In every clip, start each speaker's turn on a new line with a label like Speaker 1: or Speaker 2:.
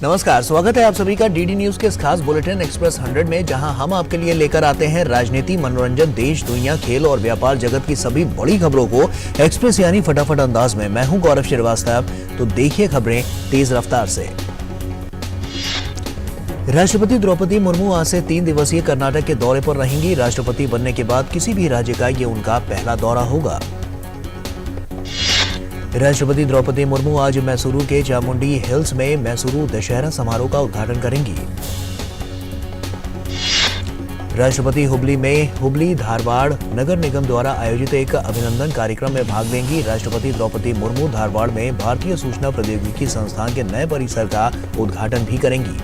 Speaker 1: नमस्कार, स्वागत है आप सभी का डीडी न्यूज के इस खास बुलेटिन एक्सप्रेस 100 में, जहां हम आपके लिए लेकर आते हैं राजनीति, मनोरंजन, देश, दुनिया, खेल और व्यापार जगत की सभी बड़ी खबरों को एक्सप्रेस यानी फटाफट अंदाज में। मैं हूं गौरव श्रीवास्तव, तो देखिए खबरें तेज रफ्तार से। राष्ट्रपति द्रौपदी मुर्मू आज से 3 दिवसीय कर्नाटक के दौरे पर रहेंगी। राष्ट्रपति बनने के बाद किसी भी राज्य का ये उनका पहला दौरा होगा। राष्ट्रपति द्रौपदी मुर्मू आज मैसूरू के चामुंडी हिल्स में मैसूरू दशहरा समारोह का उद्घाटन करेंगी। राष्ट्रपति हुबली में हुबली धारवाड़ नगर निगम द्वारा आयोजित एक अभिनंदन कार्यक्रम में भाग लेंगी। राष्ट्रपति द्रौपदी मुर्मू धारवाड़ में भारतीय सूचना प्रौद्योगिकी संस्थान के नए परिसर का उद्घाटन भी करेंगी।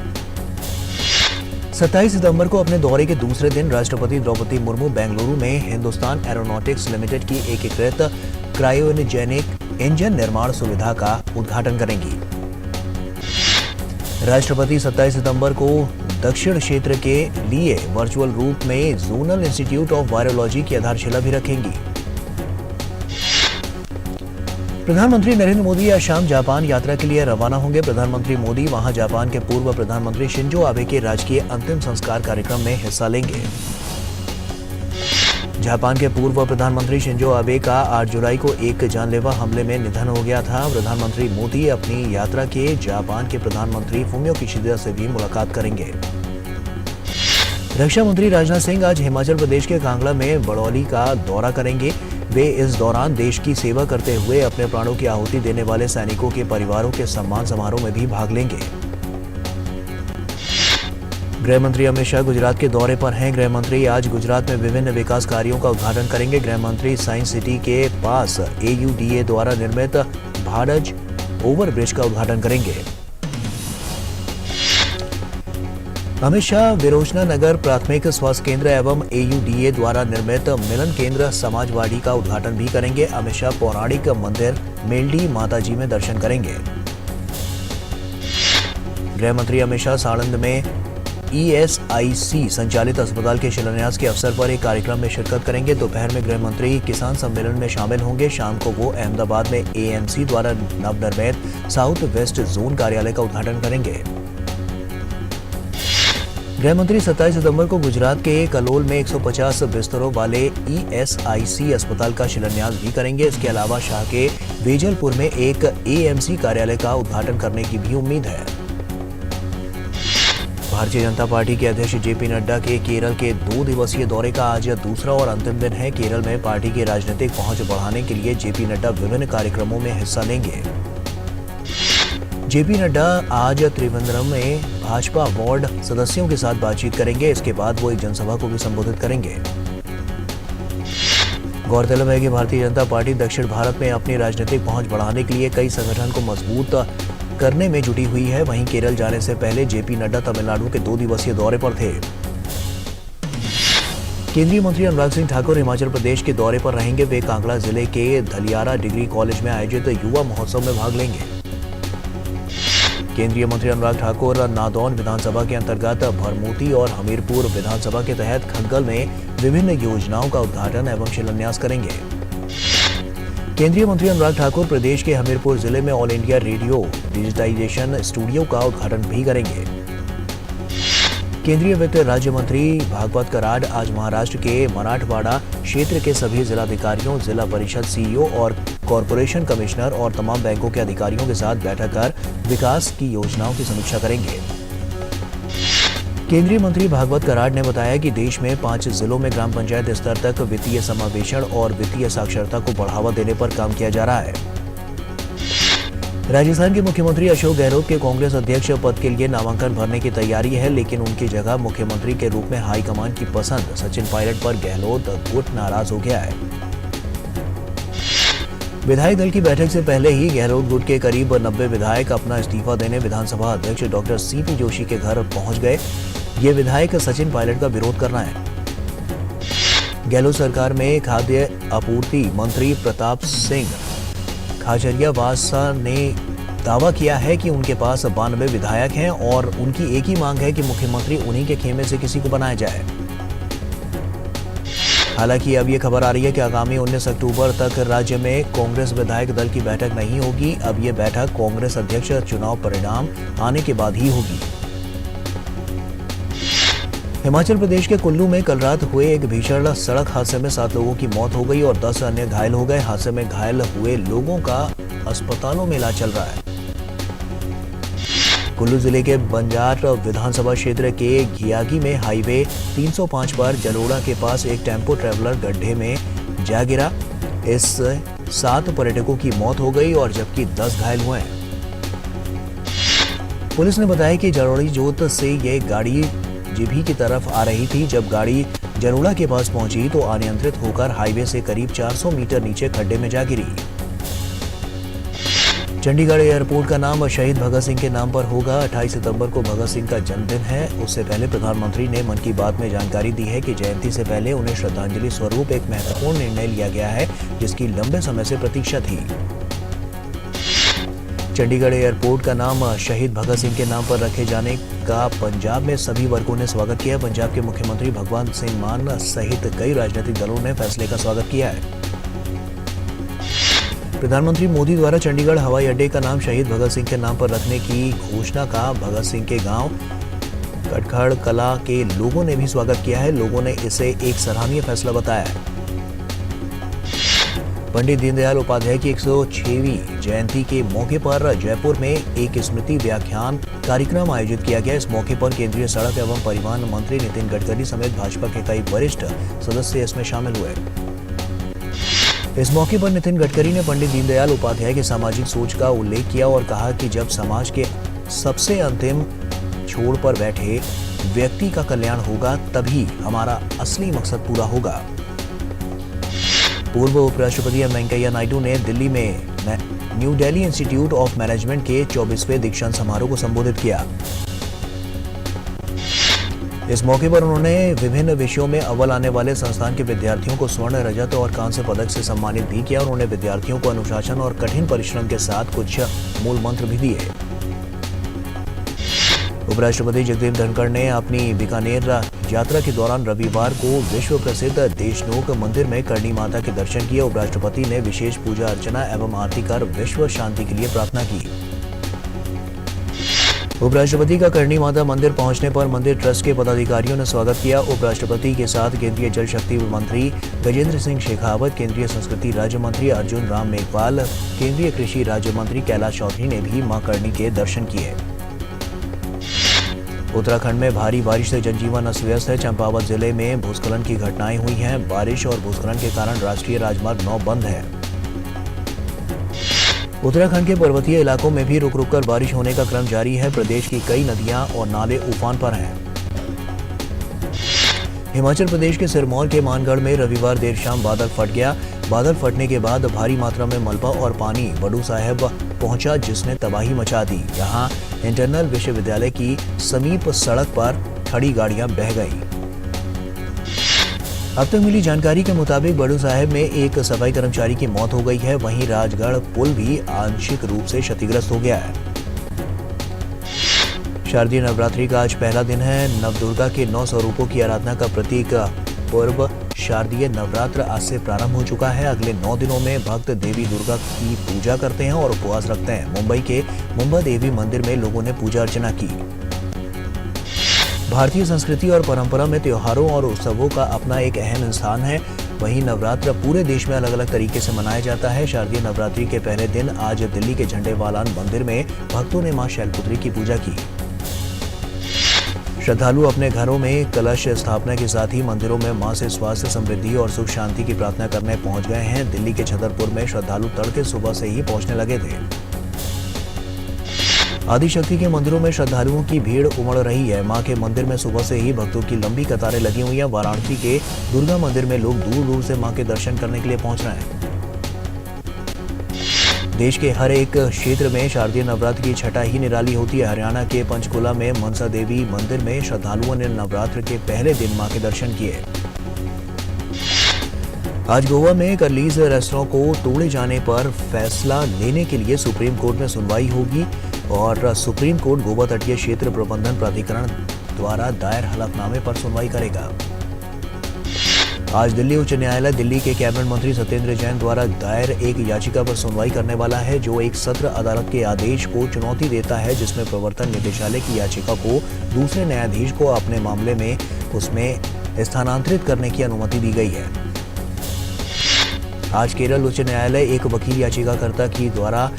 Speaker 1: 27 सितंबर को अपने दौरे के दूसरे दिन राष्ट्रपति द्रौपदी मुर्मू बेंगलुरु में हिंदुस्तान एरोनॉटिक्स लिमिटेड की एकीकृत क्रायोजेनिक इंजन निर्माण सुविधा का उद्घाटन करेंगी। राष्ट्रपति 27 सितंबर को दक्षिण क्षेत्र के लिए वर्चुअल रूप में जोनल इंस्टीट्यूट ऑफ वायरोलॉजी की आधारशिला भी रखेंगी। प्रधानमंत्री नरेंद्र मोदी आज शाम जापान यात्रा के लिए रवाना होंगे। प्रधानमंत्री मोदी वहां जापान के पूर्व प्रधानमंत्री शिंजो आबे के राजकीय अंतिम संस्कार कार्यक्रम में हिस्सा लेंगे। जापान के पूर्व प्रधानमंत्री शिंजो आबे का 8 जुलाई को एक जानलेवा हमले में निधन हो गया था। प्रधानमंत्री मोदी अपनी यात्रा के जापान के प्रधानमंत्री फुमियो किशिदा से भी मुलाकात करेंगे। रक्षा मंत्री राजनाथ सिंह आज हिमाचल प्रदेश के कांगड़ा में बड़ौली का दौरा करेंगे। वे इस दौरान देश की सेवा करते हुए अपने प्राणों की आहुति देने वाले सैनिकों के परिवारों के सम्मान समारोह में भी भाग लेंगे। गृह मंत्री अमित शाह गुजरात के दौरे पर हैं। गृह मंत्री आज गुजरात में विभिन्न विकास कार्यों का उद्घाटन करेंगे। गृह मंत्री साइंस सिटी के पास AUDA द्वारा निर्मित भाड़ज ओवरब्रिज का उद्घाटन करेंगे। अमित शाह विरोचना नगर प्राथमिक स्वास्थ्य केंद्र एवं AUDA द्वारा निर्मित मिलन केंद्र समाजवाड़ी का उद्घाटन भी करेंगे। अमित शाह पौराणिक मंदिर मेलडी माताजी में दर्शन करेंगे। गृह मंत्री अमित शाह साणंद में ESIC संचालित अस्पताल के शिलान्यास के अवसर पर एक कार्यक्रम में शिरकत करेंगे। दोपहर में गृह मंत्री किसान सम्मेलन में शामिल होंगे। शाम को वो अहमदाबाद में AMC द्वारा नवनिर्मित साउथ वेस्ट जोन कार्यालय का उद्घाटन करेंगे। गृह मंत्री 27 सितंबर को गुजरात के कलोल में 150 बिस्तरों वाले ESIC अस्पताल का शिलान्यास भी करेंगे। इसके अलावा शाह के वेजलपुर में एक AMC कार्यालय का उद्घाटन करने की भी उम्मीद है। भारतीय जनता पार्टी के अध्यक्ष JP नड्डा के केरल के 2 दिवसीय दौरे का आज दूसरा और अंतिम दिन है। केरल में पार्टी की राजनीतिक पहुंच बढ़ाने के लिए JP नड्डा विभिन्न कार्यक्रमों में हिस्सा लेंगे। JP नड्डा आज त्रिवेंद्रम में भाजपा वार्ड सदस्यों के साथ बातचीत करेंगे। इसके बाद वो एक जनसभा को भी संबोधित करेंगे। गौरतलब है कि भारतीय जनता पार्टी दक्षिण भारत में अपनी राजनीतिक पहुंच बढ़ाने के लिए कई संगठन को मजबूत करने में जुटी हुई है। वहीं केरल जाने से पहले JP नड्डा तमिलनाडु के 2 दिवसीय दौरे पर थे। केंद्रीय मंत्री अनुराग सिंह ठाकुर हिमाचल प्रदेश के दौरे पर रहेंगे। वे कांगड़ा जिले के धलियारा डिग्री कॉलेज में आयोजित युवा महोत्सव में भाग लेंगे। केंद्रीय मंत्री अनुराग ठाकुर नादौन विधानसभा के अंतर्गत भरमोती और हमीरपुर विधानसभा के तहत खग्गल में विभिन्न योजनाओं का उद्घाटन एवं शिलान्यास करेंगे। केंद्रीय मंत्री अनुराग ठाकुर प्रदेश के हमीरपुर जिले में All India Radio digitisation studio का उद्घाटन भी करेंगे। केंद्रीय वित्त राज्य मंत्री भागवत कराड आज महाराष्ट्र के मराठवाड़ा क्षेत्र के सभी जिलाधिकारियों, जिला परिषद CEO और कॉरपोरेशन कमिश्नर और तमाम बैंकों के अधिकारियों के साथ बैठक कर विकास की योजनाओं की समीक्षा करेंगे। केंद्रीय मंत्री भागवत कराड ने बताया कि देश में 5 जिलों में ग्राम पंचायत स्तर तक वित्तीय समावेशन और वित्तीय साक्षरता को बढ़ावा देने पर काम किया जा रहा है। राजस्थान के मुख्यमंत्री अशोक गहलोत के कांग्रेस अध्यक्ष पद के लिए नामांकन भरने की तैयारी है, लेकिन उनकी जगह मुख्यमंत्री के रूप में हाईकमान की पसंद सचिन पायलट पर गहलोत गुट नाराज हो गया है। विधायक दल की बैठक से पहले ही गहलोत गुट के करीब 90 विधायक अपना इस्तीफा देने विधानसभा अध्यक्ष डॉक्टर CP जोशी के घर पहुंच गए। ये विधायक सचिन पायलट का विरोध करना है। गहलोत सरकार में खाद्य आपूर्ति मंत्री प्रताप सिंह खाचरियावासा ने दावा किया है कि उनके पास 92 विधायक हैं और उनकी एक ही मांग है कि मुख्यमंत्री उन्हीं के खेमे से किसी को बनाया जाए। हालांकि अब ये खबर आ रही है कि आगामी 19 अक्टूबर तक राज्य में कांग्रेस विधायक दल की बैठक नहीं होगी। अब ये बैठक कांग्रेस अध्यक्ष चुनाव परिणाम आने के बाद ही होगी। हिमाचल प्रदेश के कुल्लू में कल रात हुए एक भीषण सड़क हादसे में 7 लोगों की मौत हो गई और 10 अन्य घायल हो गए। हादसे में घायल हुए लोगों का अस्पतालों में इलाज चल रहा है। कुल्लू जिले के बंजार विधानसभा क्षेत्र के घियागी में हाईवे 305 पर जलोड़ा के पास एक टेम्पो ट्रैवलर गड्ढे में जा गिरा। इस 7 पर्यटकों की मौत हो गई और जबकि 10 घायल हुए हैं। पुलिस ने बताया कि जलोड़ी जोत से यह गाड़ी जीभी की तरफ आ रही थी। जब गाड़ी जलोड़ा के पास पहुंची तो अनियंत्रित होकर हाईवे से करीब 400 मीटर नीचे खड्डे में जा गिरी। चंडीगढ़ एयरपोर्ट का नाम शहीद भगत सिंह के नाम पर होगा। 28 सितंबर को भगत सिंह का जन्मदिन है। उससे पहले प्रधानमंत्री ने मन की बात में जानकारी दी है कि जयंती से पहले उन्हें श्रद्धांजलि स्वरूप एक महत्वपूर्ण निर्णय लिया गया है, जिसकी लंबे समय से प्रतीक्षा थी। चंडीगढ़ एयरपोर्ट का नाम शहीद भगत सिंह के नाम पर रखे जाने का पंजाब में सभी वर्गों ने स्वागत किया। पंजाब के मुख्यमंत्री भगवंत सिंह मान सहित कई राजनीतिक दलों ने फैसले का स्वागत किया है। प्रधानमंत्री मोदी द्वारा चंडीगढ़ हवाई अड्डे का नाम शहीद भगत सिंह के नाम पर रखने की घोषणा का भगत सिंह के गांव कटखड़ कला के लोगों ने भी स्वागत किया है। लोगों ने इसे एक सराहनीय फैसला बताया है। पंडित दीनदयाल उपाध्याय की 106वीं जयंती के मौके पर जयपुर में एक स्मृति व्याख्यान कार्यक्रम आयोजित किया गया। इस मौके पर केंद्रीय सड़क एवं परिवहन मंत्री नितिन गडकरी समेत भाजपा के कई वरिष्ठ सदस्य इसमें शामिल हुए। इस मौके पर नितिन गडकरी ने पंडित दीनदयाल उपाध्याय की सामाजिक सोच का उल्लेख किया और कहा कि जब समाज के सबसे अंतिम छोर पर बैठे व्यक्ति का कल्याण होगा तभी हमारा असली मकसद पूरा होगा। पूर्व उपराष्ट्रपति एम वेंकैया नायडू ने दिल्ली में new Delhi institute of management के 24वें दीक्षांत समारोह को संबोधित किया। इस मौके पर उन्होंने विभिन्न विषयों में अव्वल आने वाले संस्थान के विद्यार्थियों को स्वर्ण, रजत और कांस्य पदक से सम्मानित भी किया। उन्होंने विद्यार्थियों को अनुशासन और कठिन परिश्रम के साथ कुछ मूल मंत्र भी दिए। उपराष्ट्रपति जगदीप धनखड़ ने अपनी बीकानेर यात्रा के दौरान रविवार को विश्व प्रसिद्ध देशनोक मंदिर में करणी माता के दर्शन किए। उपराष्ट्रपति ने विशेष पूजा अर्चना एवं आरती कर विश्व शांति के लिए प्रार्थना की। उपराष्ट्रपति का करणी माता मंदिर पहुंचने पर मंदिर ट्रस्ट के पदाधिकारियों ने स्वागत किया। उपराष्ट्रपति के साथ केंद्रीय जल शक्ति मंत्री गजेंद्र सिंह शेखावत, केंद्रीय संस्कृति राज्य मंत्री अर्जुन राम मेघवाल, केंद्रीय कृषि राज्य मंत्री कैलाश चौधरी ने भी मां करणी के दर्शन किए। उत्तराखंड में भारी बारिश से जनजीवन अस्त व्यस्त है। चंपावत जिले में भूस्खलन की घटनाएं हुई हैं। बारिश और भूस्खलन के कारण राष्ट्रीय राजमार्ग 9 बंद है। उत्तराखंड के पर्वतीय इलाकों में भी रुक रुक कर बारिश होने का क्रम जारी है। प्रदेश की कई नदियां और नाले उफान पर हैं। हिमाचल प्रदेश के सिरमौर के मानगढ़ में रविवार देर शाम बादल फट गया। बादल फटने के बाद भारी मात्रा में मलबा और पानी बड़ू साहिब पहुंचा, जिसने तबाही मचा दी। यहां इंटरनल विश्वविद्यालय की समीप सड़क पर खड़ी गाड़ियां बह गईं। अब तक मिली जानकारी के मुताबिक बड़ू साहिब में एक सफाई कर्मचारी की मौत हो गई है। वहीं राजगढ़ पुल भी आंशिक रूप से क्षतिग्रस्त हो गया है। शारदीय नवरात्रि का आज पहला दिन है। नवदुर्गा के 9 स्वरूपों की आराधना का प्रतीक पर्व शारदीय नवरात्र आज से प्रारंभ हो चुका है। अगले 9 दिनों में भक्त देवी दुर्गा की पूजा करते हैं और उपवास रखते हैं। मुंबई के मुंबा देवी मंदिर में लोगों ने पूजा अर्चना की। भारतीय संस्कृति और परंपरा में त्योहारों और उत्सवों का अपना एक अहम स्थान है। वहीं नवरात्र पूरे देश में अलग अलग तरीके से मनाया जाता है। शारदीय नवरात्रि के पहले दिन आज दिल्ली के झंडेवालान मंदिर में भक्तों ने मां शैलपुत्री की पूजा की। श्रद्धालु अपने घरों में कलश स्थापना के साथ ही मंदिरों में मां से स्वास्थ्य, समृद्धि और सुख शांति की प्रार्थना करने पहुंच गए हैं। दिल्ली के छतरपुर में श्रद्धालु तड़के सुबह से ही पहुंचने लगे थे। आदिशक्ति के मंदिरों में श्रद्धालुओं की भीड़ उमड़ रही है। मां के मंदिर में सुबह से ही भक्तों की लंबी कतारें लगी हुई हैं। वाराणसी के दुर्गा मंदिर में लोग दूर दूर से मां के दर्शन करने के लिए पहुंच रहे हैं। देश के हर एक क्षेत्र में शारदीय नवरात्र की छठा ही निराली होती है। हरियाणा के पंचकुला में मनसा देवी मंदिर में श्रद्धालुओं ने नवरात्र के पहले दिन मां के दर्शन किए। आज गोवा में कर्लीज रेस्टोरेंट को तोड़े जाने पर फैसला लेने के लिए सुप्रीम कोर्ट में सुनवाई होगी और सुप्रीम कोर्ट गोवा तटीय क्षेत्र प्रबंधन प्राधिकरण द्वारा दायर हलफनामे पर सुनवाई करेगा। आज दिल्ली उच्च न्यायालय दिल्ली के कैबिनेट मंत्री सत्येंद्र जैन द्वारा दायर एक याचिका पर सुनवाई करने वाला है, जो एक सत्र अदालत के आदेश को चुनौती देता है, जिसमें प्रवर्तन निदेशालय की याचिका को दूसरे न्यायाधीश को अपने मामले में उसमें स्थानांतरित करने की अनुमति दी गई है। आज केरल उच्च न्यायालय एक वकील याचिकाकर्ता की द्वारा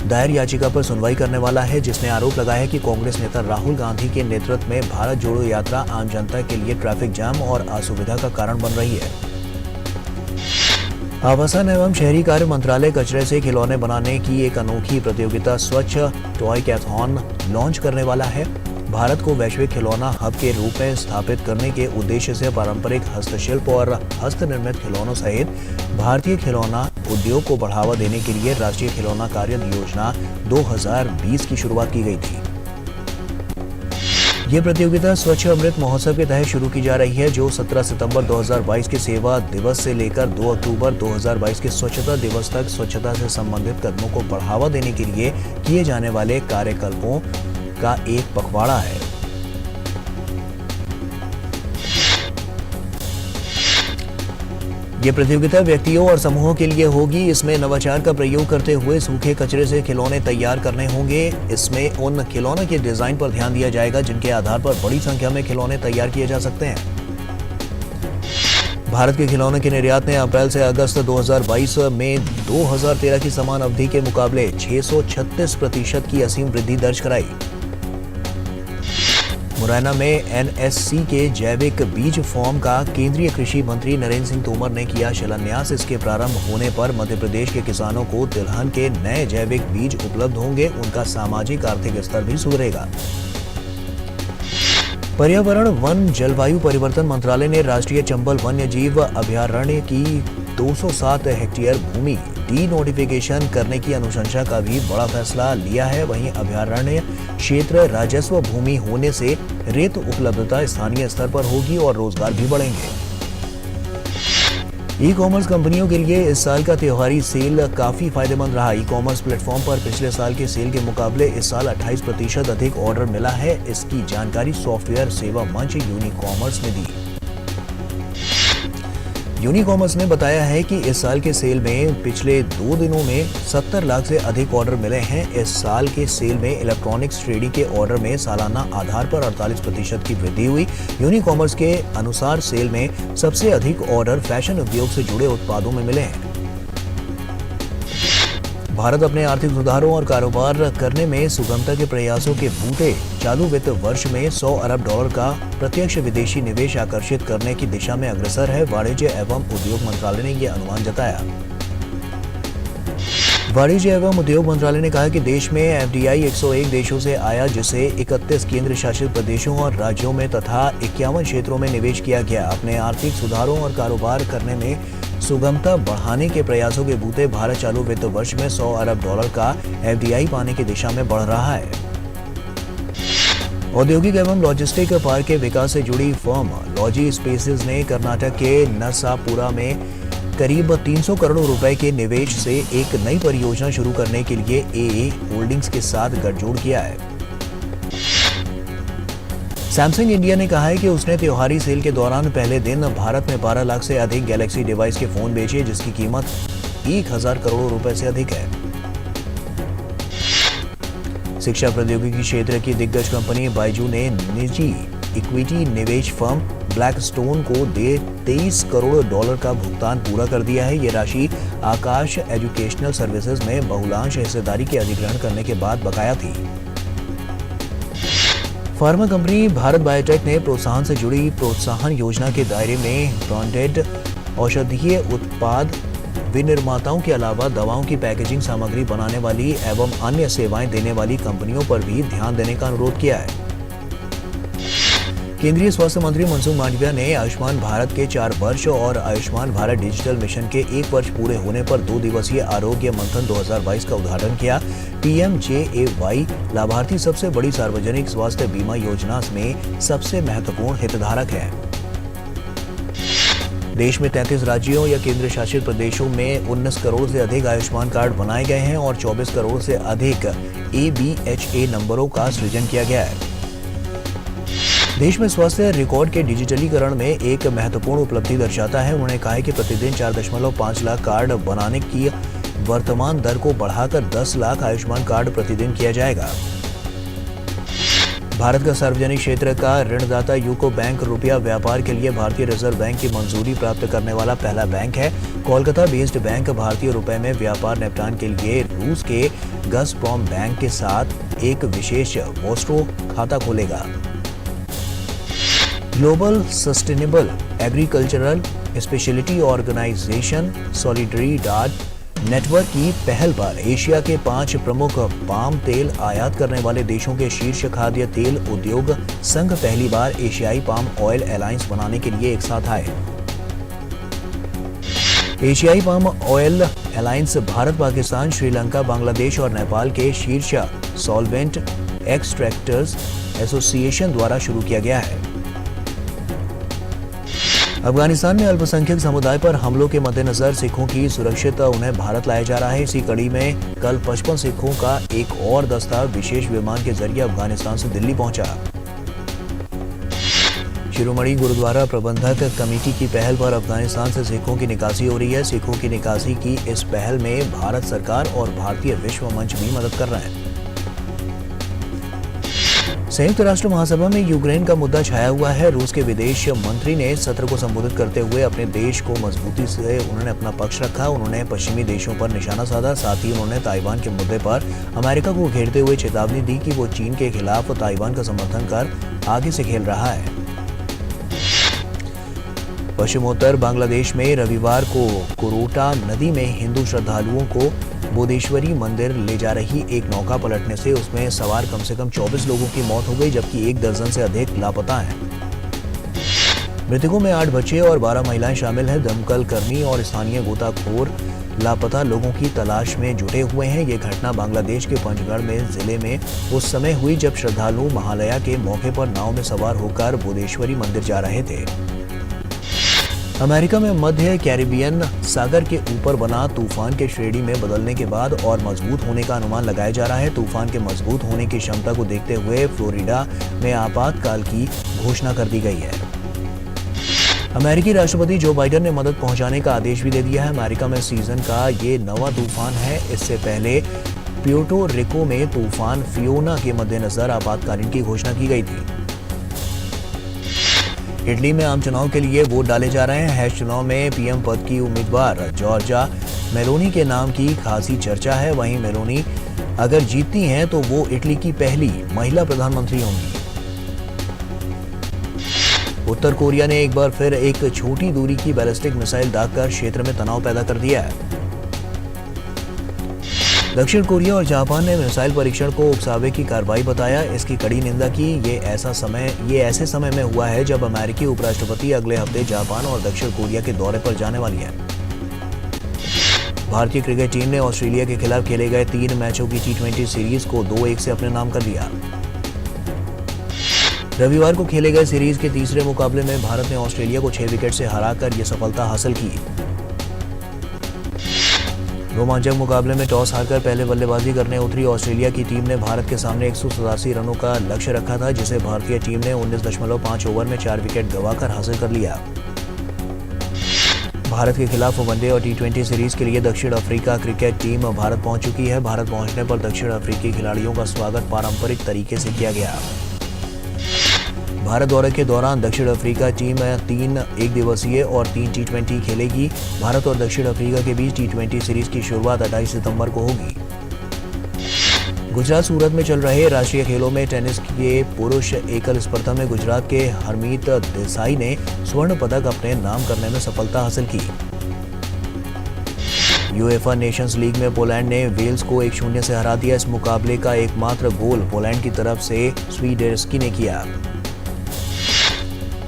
Speaker 1: दायर याचिका पर सुनवाई करने वाला है, जिसने आरोप लगाया है कि कांग्रेस नेता राहुल गांधी के नेतृत्व में भारत जोड़ो यात्रा आम जनता के लिए ट्रैफिक जाम और असुविधा का कारण बन रही है। आवासन एवं शहरी कार्य मंत्रालय कचरे से खिलौने बनाने की एक अनोखी प्रतियोगिता स्वच्छ टॉय कैथॉन लॉन्च करने वाला है। भारत को वैश्विक खिलौना हब के रूप में स्थापित करने के उद्देश्य से पारंपरिक हस्तशिल्प और हस्तनिर्मित खिलौनों सहित भारतीय खिलौना उद्योग को बढ़ावा देने के लिए राष्ट्रीय खिलौना कार्य योजना 2020 की शुरुआत की गई थी। ये प्रतियोगिता स्वच्छ अमृत महोत्सव के तहत शुरू की जा रही है, जो 17 सितंबर 2022 के सेवा दिवस से लेकर 2 अक्टूबर 2022 के स्वच्छता दिवस तक स्वच्छता से संबंधित कदमों को बढ़ावा देने के लिए किए जाने वाले कार्यकल्पों का एक पखवाड़ा है। ये प्रतियोगिता व्यक्तियों और समूहों के लिए होगी। इसमें नवाचार का प्रयोग करते हुए सूखे कचरे से खिलौने तैयार करने होंगे। इसमें उन खिलौनों के डिजाइन पर ध्यान दिया जाएगा जिनके आधार पर बड़ी संख्या में खिलौने तैयार किए जा सकते हैं। भारत के खिलौनों के निर्यात ने अप्रैल से अगस्त 2022 में 2013 की समान अवधि के मुकाबले 636% की असीम वृद्धि दर्ज कराई। मुरैना में एनएससी के जैविक बीज फार्म का केंद्रीय कृषि मंत्री नरेंद्र सिंह तोमर ने किया शिलान्यास। इसके प्रारंभ होने पर मध्य प्रदेश के किसानों को तिलहन के नए जैविक बीज उपलब्ध होंगे, उनका सामाजिक आर्थिक स्तर भी सुधरेगा। पर्यावरण वन जलवायु परिवर्तन मंत्रालय ने राष्ट्रीय चंबल वन्य जीव अभयारण्य की 207 हेक्टेयर भूमि डी नोटिफिकेशन करने की अनुशंसा का भी बड़ा फैसला लिया है। वहीं अभयारण्य क्षेत्र राजस्व भूमि होने से रेत उपलब्धता स्थानीय स्तर पर होगी और रोजगार भी बढ़ेंगे। ई कॉमर्स कंपनियों के लिए इस साल का त्योहारी सेल काफी फायदेमंद रहा। ई कॉमर्स प्लेटफॉर्म पर पिछले साल के सेल के मुकाबले इस साल 28% अधिक ऑर्डर मिला है। इसकी जानकारी सॉफ्टवेयर सेवा मंच यूनिकॉमर्स ने दी। यूनिकॉमर्स ने बताया है कि इस साल के सेल में पिछले 2 दिनों में 70 लाख से अधिक ऑर्डर मिले हैं। इस साल के सेल में इलेक्ट्रॉनिक्स ट्रेडिंग के ऑर्डर में सालाना आधार पर 48% की वृद्धि हुई। यूनिकॉमर्स के अनुसार सेल में सबसे अधिक ऑर्डर फैशन उद्योग से जुड़े उत्पादों में मिले हैं। भारत अपने आर्थिक सुधारों और कारोबार करने में सुगमता के प्रयासों के बूते चालू वित्त वर्ष में $100 अरब का प्रत्यक्ष विदेशी निवेश आकर्षित करने की दिशा में अग्रसर है। वाणिज्य एवं उद्योग मंत्रालय ने यह अनुमान जताया। वाणिज्य एवं उद्योग मंत्रालय ने कहा कि देश में एफडीआई 101 देशों से आया, जिसे 31 केंद्र शासित प्रदेशों और राज्यों में तथा 51 क्षेत्रों में निवेश किया गया। अपने आर्थिक सुधारों और कारोबार करने में सुगमता बढ़ाने के प्रयासों के बूते भारत चालू वित्त वर्ष में $100 अरब का एफडीआई पाने की दिशा में बढ़ रहा है। औद्योगिक एवं लॉजिस्टिक पार्क के विकास से जुड़ी फर्म लॉजी स्पेसेस ने कर्नाटक के नरसापुरा में करीब 300 करोड़ रुपए के निवेश से एक नई परियोजना शुरू करने के लिए एए होल्डिंग्स के साथ गठजोड़ किया है। सैमसंग इंडिया ने कहा है कि उसने त्योहारी सेल के दौरान पहले दिन भारत में 12 लाख से अधिक गैलेक्सी डिवाइस के फोन बेचे, जिसकी कीमत 1000 करोड़ रुपए से अधिक है। शिक्षा प्रौद्योगिकी क्षेत्र की दिग्गज कंपनी बायजू ने निजी इक्विटी निवेश फर्म ब्लैकस्टोन को $23 करोड़ का भुगतान पूरा कर दिया है। ये राशि आकाश एजुकेशनल सर्विसेज में बहुलांश हिस्सेदारी के अधिग्रहण करने के बाद बकाया थी। फार्मा कंपनी भारत बायोटेक ने प्रोत्साहन से जुड़ी प्रोत्साहन योजना के दायरे में ब्रांडेड औषधीय उत्पाद विनिर्माताओं के अलावा दवाओं की पैकेजिंग सामग्री बनाने वाली एवं अन्य सेवाएं देने वाली कंपनियों पर भी ध्यान देने का अनुरोध किया है। केंद्रीय स्वास्थ्य मंत्री मनसुख मांडविया ने आयुष्मान भारत के 4 वर्ष और आयुष्मान भारत डिजिटल मिशन के 1 वर्ष पूरे होने पर 2 दिवसीय आरोग्य मंथन 2022 का उद्घाटन किया। पीएमजेएवाई लाभार्थी सबसे बड़ी सार्वजनिक स्वास्थ्य बीमा योजना में सबसे महत्वपूर्ण हितधारक है। देश में 33 राज्यों या केंद्र शासित प्रदेशों में 19 करोड़ से अधिक आयुष्मान कार्ड बनाए गए हैं और 24 करोड़ से अधिक ABHA नंबरों का सृजन किया गया है। देश में स्वास्थ्य रिकॉर्ड के डिजिटलीकरण में एक महत्वपूर्ण उपलब्धि दर्शाता है। उन्होंने कहा है कि प्रतिदिन 4.5 लाख कार्ड बनाने की वर्तमान दर को बढ़ाकर 10 लाख आयुष्मान कार्ड प्रतिदिन किया जाएगा। भारत का सार्वजनिक क्षेत्र का ऋणदाता यूको बैंक रुपया व्यापार के लिए भारतीय रिजर्व बैंक की मंजूरी प्राप्त करने वाला पहला बैंक है। कोलकाता बेस्ड बैंक भारतीय रुपए में व्यापार निपटान के लिए रूस के गज़प्रॉम बैंक के साथ एक विशेष वॉस्ट्रो खाता खोलेगा। Global sustainable agricultural speciality organisation Solidaridad network की पहल पर एशिया के 5 प्रमुख पाम तेल आयात करने वाले देशों के शीर्ष खाद्य तेल उद्योग संघ पहली बार एशियाई पाम ऑयल अलायंस बनाने के लिए एक साथ आए। एशियाई palm oil alliance Bharat, Pakistan, Sri Lanka, Bangladesh और नेपाल के शीर्ष सॉल्वेंट एक्सट्रैक्टर्स एसोसिएशन द्वारा शुरू किया गया है। अफगानिस्तान में अल्पसंख्यक समुदाय पर हमलों के मद्देनजर सिखों की सुरक्षित उन्हें भारत लाया जा रहा है। इसी कड़ी में कल 55 सिखों का एक और दस्ता विशेष विमान के जरिए अफगानिस्तान से दिल्ली पहुंचा। शिरोमणि गुरुद्वारा प्रबंधक कमेटी की पहल पर अफगानिस्तान से सिखों की निकासी हो रही है। सिखों की निकासी की इस पहल में भारत सरकार और भारतीय विश्व मंच भी मदद कर रहे हैं। संयुक्त राष्ट्र महासभा में यूक्रेन का मुद्दा छाया हुआ है। रूस के विदेश मंत्री ने सत्र को संबोधित करते हुए अपने देश को मजबूती से उन्होंने अपना पक्ष रखा। उन्होंने पश्चिमी देशों पर निशाना साधा। साथ ही उन्होंने ताइवान के मुद्दे पर अमेरिका को घेरते हुए चेतावनी दी कि वो चीन के खिलाफ ताइवान का समर्थन कर आगे से खेल रहा है। पश्चिमोत्तर बांग्लादेश में रविवार को कोरोटा नदी में हिंदू श्रद्धालुओं को बोधेश्वरी मंदिर ले जा रही एक नौका पलटने से उसमें सवार कम से कम 24 लोगों की मौत हो गई, जबकि 1 दर्जन से अधिक लापता हैं। मृतकों में 8 बच्चे और 12 महिलाएं शामिल हैं। दमकल कर्मी और स्थानीय गोताखोर लापता लोगों की तलाश में जुटे हुए हैं। ये घटना बांग्लादेश के पंचगढ़ में जिले में उस समय हुई जब श्रद्धालु महालया के मौके पर नाव में सवार होकर बोधेश्वरी मंदिर जा रहे थे। अमेरिका में मध्य कैरिबियन सागर के ऊपर बना तूफान के श्रेणी में बदलने के बाद और मजबूत होने का अनुमान लगाया जा रहा है। तूफान के मजबूत होने की क्षमता को देखते हुए फ्लोरिडा में आपातकाल की घोषणा कर दी गई है। अमेरिकी राष्ट्रपति जो बाइडेन ने मदद पहुंचाने का आदेश भी दे दिया है। अमेरिका में सीजन का ये 9वां तूफान है। इससे पहले प्यूर्टो रिको में तूफान फियोना के मद्देनजर आपातकालीन की घोषणा की गई थी। इटली में आम चुनाव के लिए वोट डाले जा रहे हैं। हैश चुनाव में पीएम पद की उम्मीदवार जॉर्जा मेलोनी के नाम की खासी चर्चा है। वहीं मेलोनी अगर जीतती हैं तो वो इटली की पहली महिला प्रधानमंत्री होंगी। उत्तर कोरिया ने एक बार फिर एक छोटी दूरी की बैलिस्टिक मिसाइल दागकर क्षेत्र में तनाव पैदा कर दिया है। दक्षिण कोरिया और जापान ने मिसाइल परीक्षण को उकसावे की कार्रवाई बताया। इसकी कड़ी निंदा की। ये ऐसे समय में हुआ है जब अमेरिकी उपराष्ट्रपति अगले हफ्ते जापान और दक्षिण कोरिया के दौरे पर जाने वाली है। भारतीय क्रिकेट टीम ने ऑस्ट्रेलिया के खिलाफ खेले गए 3 मैचों की T20 सीरीज को 2-1 से अपने नाम कर लिया। रविवार को खेले गए सीरीज के तीसरे मुकाबले में भारत ने ऑस्ट्रेलिया को 6 विकेट से हराकर यह सफलता हासिल की। रोमांचक मुकाबले में टॉस हारकर पहले बल्लेबाजी करने उतरी ऑस्ट्रेलिया की टीम ने भारत के सामने 187 रनों का लक्ष्य रखा था, जिसे भारतीय टीम ने 19.5 ओवर में 4 विकेट गंवाकर हासिल कर लिया। भारत के खिलाफ वनडे और T20 सीरीज के लिए दक्षिण अफ्रीका क्रिकेट टीम भारत पहुंच चुकी है। भारत पहुंचने पर दक्षिण अफ्रीकी खिलाड़ियों का स्वागत पारंपरिक तरीके से किया गया। भारत दौरे के दौरान दक्षिण अफ्रीका टीम 3 एक दिवसीय और 3 T20 खेलेगी। भारत और दक्षिण अफ्रीका के बीच T20 सीरीज की शुरुआत 28 सितंबर को होगी। गुजरात सूरत में चल रहे राष्ट्रीय खेलों में टेनिस के पुरुष एकल स्पर्धा में गुजरात के हरमीत देसाई ने स्वर्ण पदक अपने नाम करने में सफलता हासिल की। यूएफा नेशंस लीग में पोलैंड ने वेल्स को 1-0 से हरा दिया। इस मुकाबले का एकमात्र गोल पोलैंड की तरफ से स्वीडेस्की ने किया।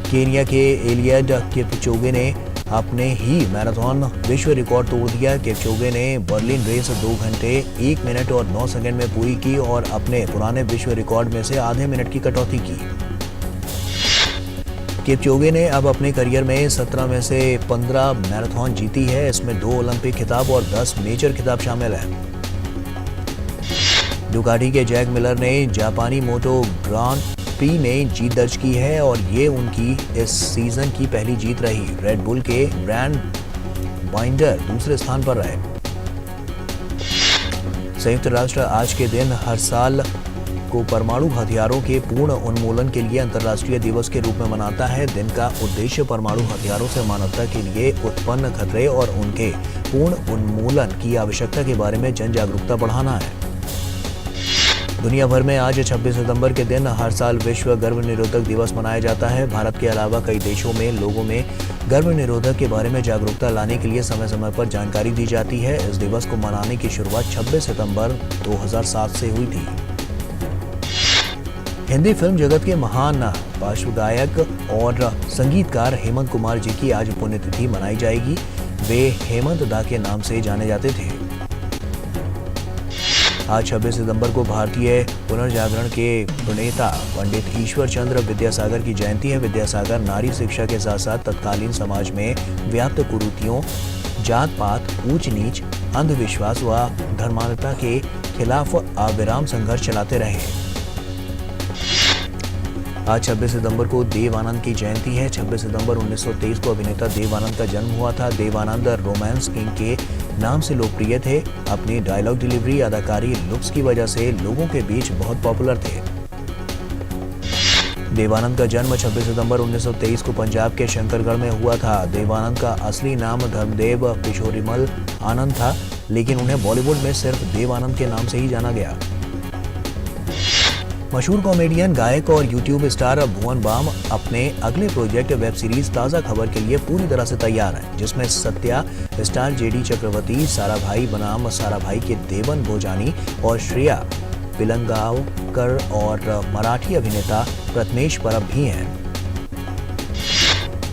Speaker 1: केनिया के एलियड किपचोगे ने अपने ही मैराथन विश्व रिकॉर्ड तोड़ दिया। किपचोगे ने बर्लिन रेस 2 घंटे 1 मिनट और 9 सेकंड में पूरी की और अपने पुराने विश्व रिकॉर्ड में से आधे मिनट की कटौती की। किपचोगे ने अब अपने करियर में 17 में से 15 मैराथन जीती है। इसमें 2 ओलंपिक खिताब और 10 मेजर खिताब शामिल है। डुकाटी के जैक मिलर ने जापानी मोटो ग्रांड प्री में जीत दर्ज की है और ये उनकी इस सीजन की पहली जीत रही। रेड बुल के ब्रांड बाइंडर दूसरे स्थान पर रहे। संयुक्त राष्ट्र आज के दिन हर साल को परमाणु हथियारों के पूर्ण उन्मूलन के लिए अंतर्राष्ट्रीय दिवस के रूप में मनाता है। दिन का उद्देश्य परमाणु हथियारों से मानवता के लिए उत्पन्न खतरे और उनके पूर्ण उन्मूलन की आवश्यकता के बारे में जन जागरूकता बढ़ाना है। दुनिया भर में आज 26 सितंबर के दिन हर साल विश्व गर्भनिरोधक दिवस मनाया जाता है। भारत के अलावा कई देशों में लोगों में गर्भनिरोधक के बारे में जागरूकता लाने के लिए समय समय पर जानकारी दी जाती है। इस दिवस को मनाने की शुरुआत 26 सितंबर 2007 से हुई थी। हिंदी फिल्म जगत के महान पार्श्व गायक और संगीतकार हेमंत कुमार जी की आज पुण्यतिथि मनाई जाएगी। वे हेमंत दा के नाम से जाने जाते थे। आज 26 सितंबर को भारतीय पुनर्जागरण के प्रणेता पंडित ईश्वर चंद्र विद्यासागर की जयंती है। विद्यासागर नारी शिक्षा के साथ साथ तत्कालीन समाज में व्याप्त कुरीतियों, जात पात, ऊंच नीच, अंधविश्वास व धर्मांधता के खिलाफ अविराम संघर्ष चलाते रहे। आज 26 सितंबर को देव आनंद की जयंती है। 26 सितंबर 1923 को अभिनेता देव आनंद का जन्म हुआ था। देव आनंद रोमांस किंग के नाम से लोकप्रिय थे। अपनी डायलॉग डिलीवरी, अदाकारी, लुक्स की वजह से लोगों के बीच बहुत पॉपुलर थे। देव आनंद का जन्म 26 सितंबर 1923 को पंजाब के शंकरगढ़ में हुआ था। देव आनंद का असली नाम धर्मदेव किशोरीमल आनंद था, लेकिन उन्हें बॉलीवुड में सिर्फ देव आनंद के नाम से ही जाना गया। मशहूर कॉमेडियन, गायक और यूट्यूब स्टार भुवन बाम अपने अगले प्रोजेक्ट वेब सीरीज ताज़ा खबर के लिए पूरी तरह से तैयार हैं, जिसमें सत्या, स्टार जेडी चक्रवर्ती, साराभाई बनाम साराभाई के देवन भोजानी और श्रेया पिलगांवकर और मराठी अभिनेता प्रथमेश परब भी हैं।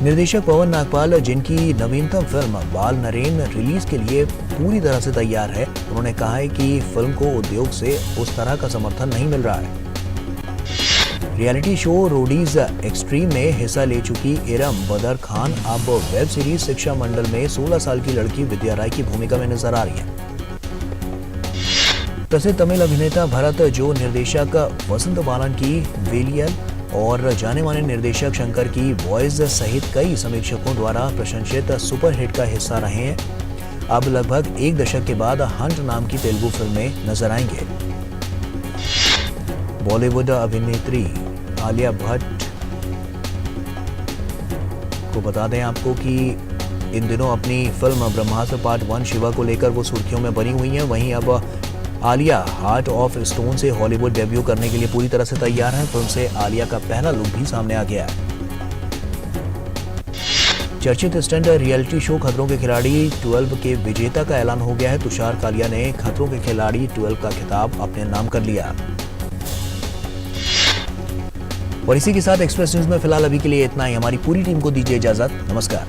Speaker 1: निर्देशक पवन नागपाल, जिनकी नवीनतम फिल्म बाल नरेन रिलीज के लिए पूरी तरह से तैयार है, उन्होंने कहा है कि फिल्म को उद्योग से उस तरह का समर्थन नहीं मिल रहा है। रियलिटी शो रोडीज एक्सट्रीम में हिस्सा ले चुकी इरम बदर खान अब वेब सीरीज शिक्षा मंडल में 16 साल की लड़की विद्या राय की भूमिका में नजर आ रही है। प्रसिद्ध तमिल अभिनेता भरत, जो निर्देशक वसंत बालन की वेलियल और जाने माने निर्देशक शंकर की वॉइस सहित कई समीक्षकों द्वारा प्रशंसित सुपरहिट का हिस्सा रहे हैं, अब लगभग एक दशक के बाद हंट नाम की तेलुगु फिल्म में नजर आएंगे। बॉलीवुड अभिनेत्री आलिया भट्ट को बता दें आपको कि इन दिनों अपनी फिल्म ब्रह्मास्त्र पार्ट 1 शिवा को लेकर वो सुर्खियों में बनी हुई हैं। वहीं अब आलिया हार्ट ऑफ स्टोन से हॉलीवुड डेब्यू करने के लिए पूरी तरह से तैयार हैं। फिल्म से आलिया का पहला लुक भी सामने आ गया है। चर्चित स्टंट रियलिटी शो खतरों के खिलाड़ी 12 के विजेता का ऐलान हो गया है। तुषार कालिया ने खतरों के खिलाड़ी 12 का खिताब अपने नाम कर लिया। और इसी के साथ एक्सप्रेस न्यूज में फिलहाल अभी के लिए इतना ही। हमारी पूरी टीम को दीजिए इजाजत। नमस्कार।